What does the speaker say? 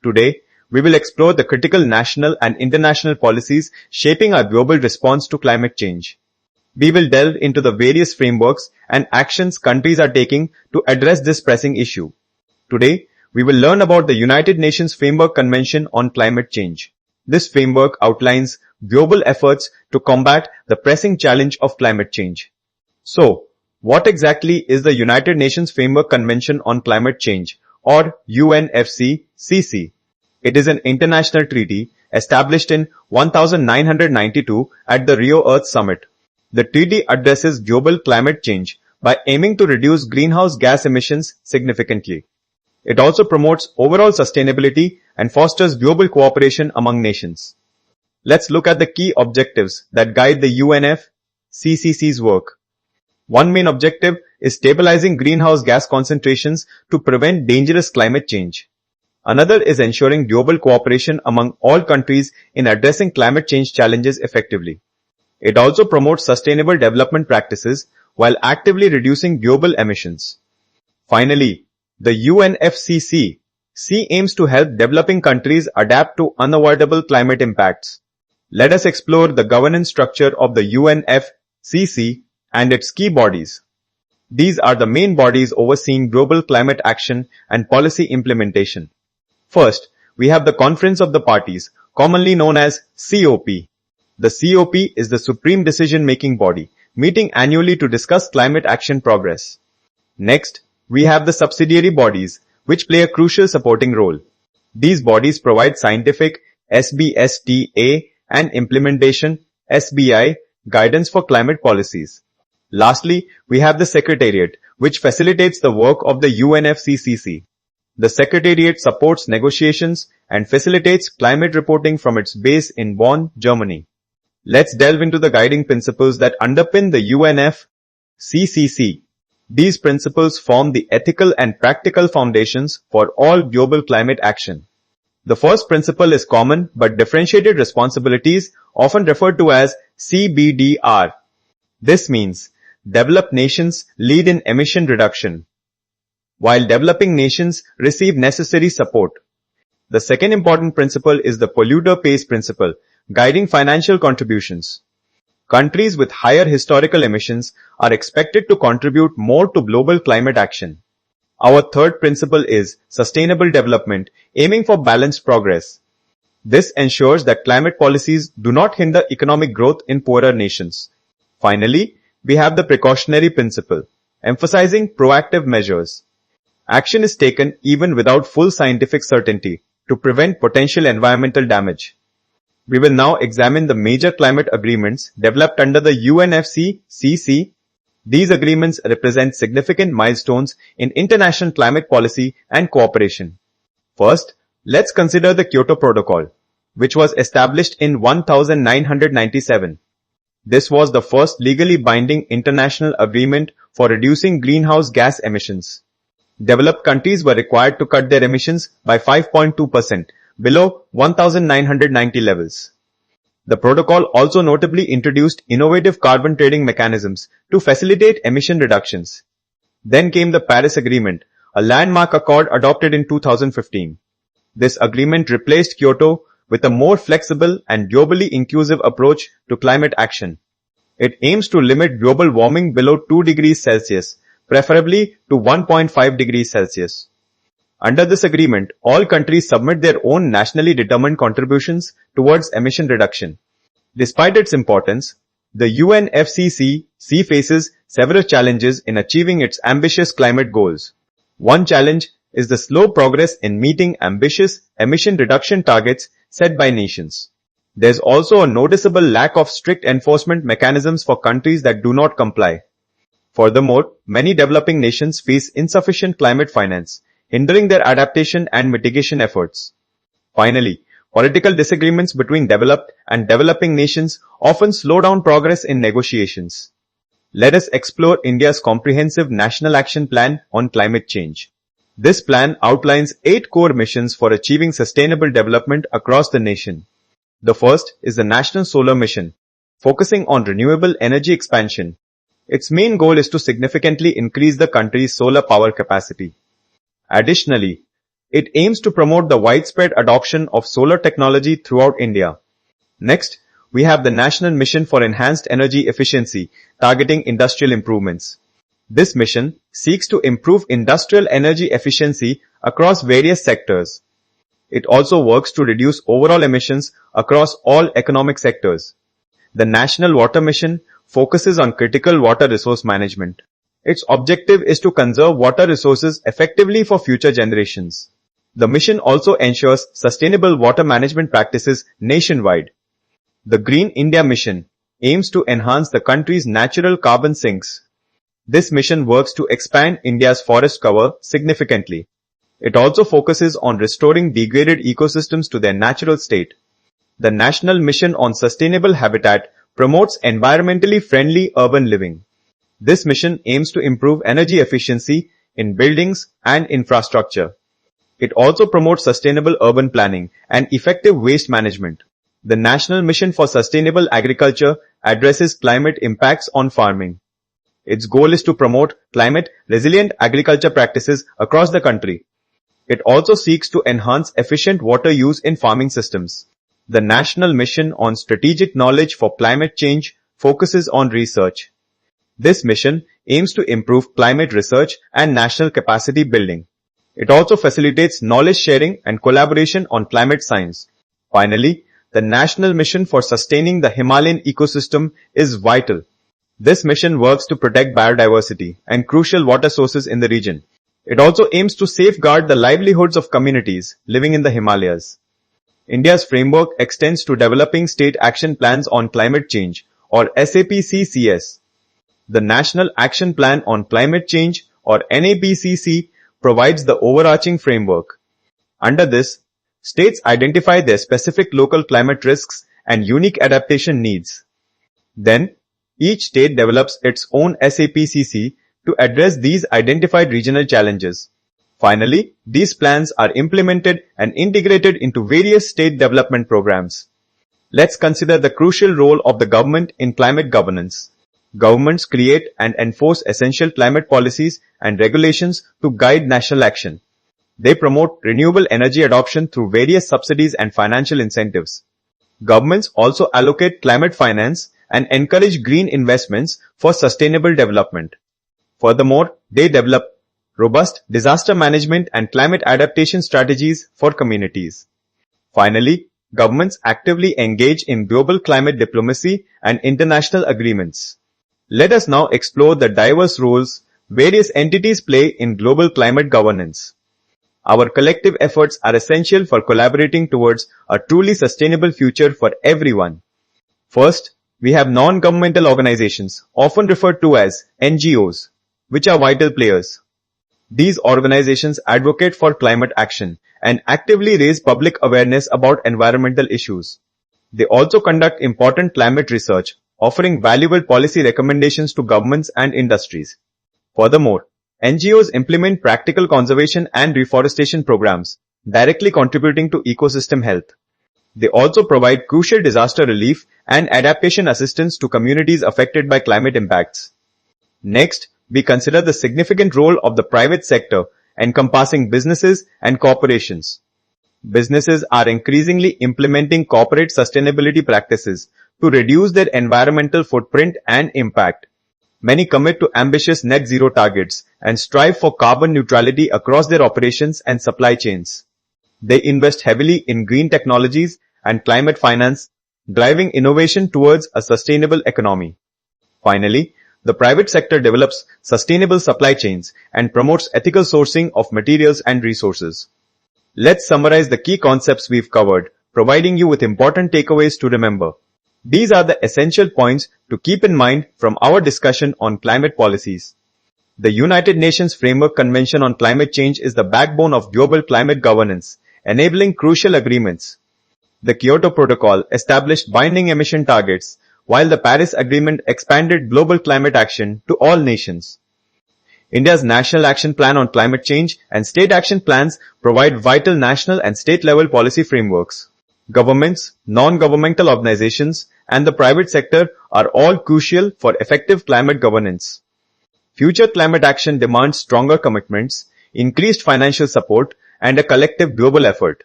Today, we will explore the critical national and international policies shaping our global response to climate change. We will delve into the various frameworks and actions countries are taking to address this pressing issue. Today, we will learn about the United Nations Framework Convention on Climate Change. This framework outlines global efforts to combat the pressing challenge of climate change. So, what exactly is the United Nations Framework Convention on Climate Change, or UNFCCC? It is an international treaty established in 1992 at the Rio Earth Summit. The treaty addresses global climate change by aiming to reduce greenhouse gas emissions significantly. It also promotes overall sustainability and fosters global cooperation among nations. Let's look at the key objectives that guide the UNFCCC's work. One main objective is stabilizing greenhouse gas concentrations to prevent dangerous climate change. Another is ensuring global cooperation among all countries in addressing climate change challenges effectively. It also promotes sustainable development practices while actively reducing global emissions. Finally, the UNFCCC aims to help developing countries adapt to unavoidable climate impacts. Let us explore the governance structure of the UNFCCC and its key bodies. These are the main bodies overseeing global climate action and policy implementation. First, we have the Conference of the Parties, commonly known as COP. The COP is the supreme decision-making body, meeting annually to discuss climate action progress. Next, we have the subsidiary bodies, which play a crucial supporting role. These bodies provide scientific SBSTA and implementation SBI guidance for climate policies. Lastly, we have the Secretariat, which facilitates the work of the UNFCCC. The Secretariat supports negotiations and facilitates climate reporting from its base in Bonn, Germany. Let's delve into the guiding principles that underpin the UNFCCC. These principles form the ethical and practical foundations for all global climate action. The first principle is common but differentiated responsibilities, often referred to as CBDR. This means developed nations lead in emission reduction, while developing nations receive necessary support. The second important principle is the polluter pays principle, guiding financial contributions. Countries with higher historical emissions are expected to contribute more to global climate action. Our third principle is sustainable development, aiming for balanced progress. This ensures that climate policies do not hinder economic growth in poorer nations. Finally, we have the precautionary principle, emphasizing proactive measures. Action is taken even without full scientific certainty to prevent potential environmental damage. We will now examine the major climate agreements developed under the UNFCCC. These agreements represent significant milestones in international climate policy and cooperation. First, let's consider the Kyoto Protocol, which was established in 1997. This was the first legally binding international agreement for reducing greenhouse gas emissions. Developed countries were required to cut their emissions by 5.2%, below 1990 levels. The protocol also notably introduced innovative carbon trading mechanisms to facilitate emission reductions. Then came the Paris Agreement, a landmark accord adopted in 2015. This agreement replaced Kyoto with a more flexible and globally inclusive approach to climate action. It aims to limit global warming below 2 degrees Celsius, preferably to 1.5 degrees Celsius. Under this agreement, all countries submit their own nationally determined contributions towards emission reduction. Despite its importance, the UNFCCC faces several challenges in achieving its ambitious climate goals. One challenge is the slow progress in meeting ambitious emission reduction targets set by nations. There's also a noticeable lack of strict enforcement mechanisms for countries that do not comply. Furthermore, many developing nations face insufficient climate finance, hindering their adaptation and mitigation efforts. Finally, political disagreements between developed and developing nations often slow down progress in negotiations. Let us explore India's comprehensive National Action Plan on Climate Change. This plan outlines 8 core missions for achieving sustainable development across the nation. The first is the National Solar Mission, focusing on renewable energy expansion. Its main goal is to significantly increase the country's solar power capacity. Additionally, It aims to promote the widespread adoption of solar technology throughout India. Next, we have the National Mission for Enhanced Energy Efficiency, targeting industrial improvements. This mission seeks to improve industrial energy efficiency across various sectors. It also works to reduce overall emissions across all economic sectors. The National Water Mission focuses on critical water resource management. Its objective is to conserve water resources effectively for future generations. The mission also ensures sustainable water management practices nationwide. The Green India Mission aims to enhance the country's natural carbon sinks. This mission works to expand India's forest cover significantly. It also focuses on restoring degraded ecosystems to their natural state. The National Mission on Sustainable Habitat promotes environmentally friendly urban living. This mission aims to improve energy efficiency in buildings and infrastructure. It also promotes sustainable urban planning and effective waste management. The National Mission for Sustainable Agriculture addresses climate impacts on farming. Its goal is to promote climate-resilient agriculture practices across the country. It also seeks to enhance efficient water use in farming systems. The National Mission on Strategic Knowledge for Climate Change focuses on research. This mission aims to improve climate research and national capacity building. It also facilitates knowledge sharing and collaboration on climate science. Finally, the National Mission for Sustaining the Himalayan Ecosystem is vital. This mission works to protect biodiversity and crucial water sources in the region. It also aims to safeguard the livelihoods of communities living in the Himalayas. India's framework extends to developing state action plans on climate change, or SAPCCS. The National Action Plan on Climate Change, or NAPCC, provides the overarching framework. Under this, states identify their specific local climate risks and unique adaptation needs. Then, each state develops its own SAPCC to address these identified regional challenges. Finally, these plans are implemented and integrated into various state development programs. Let's consider the crucial role of the government in climate governance. Governments create and enforce essential climate policies and regulations to guide national action. They promote renewable energy adoption through various subsidies and financial incentives. Governments also allocate climate finance and encourage green investments for sustainable development. Furthermore, they develop robust disaster management and climate adaptation strategies for communities. Finally, governments actively engage in global climate diplomacy and international agreements. Let us now explore the diverse roles various entities play in global climate governance. Our collective efforts are essential for collaborating towards a truly sustainable future for everyone. First, we have non-governmental organizations, often referred to as NGOs, which are vital players. These organizations advocate for climate action and actively raise public awareness about environmental issues. They also conduct important climate research, offering valuable policy recommendations to governments and industries. Furthermore, NGOs implement practical conservation and reforestation programs, directly contributing to ecosystem health. They also provide crucial disaster relief and adaptation assistance to communities affected by climate impacts. Next, we consider the significant role of the private sector, encompassing businesses and corporations. Businesses are increasingly implementing corporate sustainability practices to reduce their environmental footprint and impact. Many commit to ambitious net zero targets and strive for carbon neutrality across their operations and supply chains. They invest heavily in green technologies and climate finance, driving innovation towards a sustainable economy. Finally, the private sector develops sustainable supply chains and promotes ethical sourcing of materials and resources. Let's summarize the key concepts we've covered, providing you with important takeaways to remember. These are the essential points to keep in mind from our discussion on climate policies. The United Nations Framework Convention on Climate Change is the backbone of global climate governance, enabling crucial agreements. The Kyoto Protocol established binding emission targets, while the Paris Agreement expanded global climate action to all nations. India's National Action Plan on Climate Change and State Action Plans provide vital national and state-level policy frameworks. Governments, non-governmental organizations, and the private sector are all crucial for effective climate governance. Future climate action demands stronger commitments, increased financial support, and a collective global effort.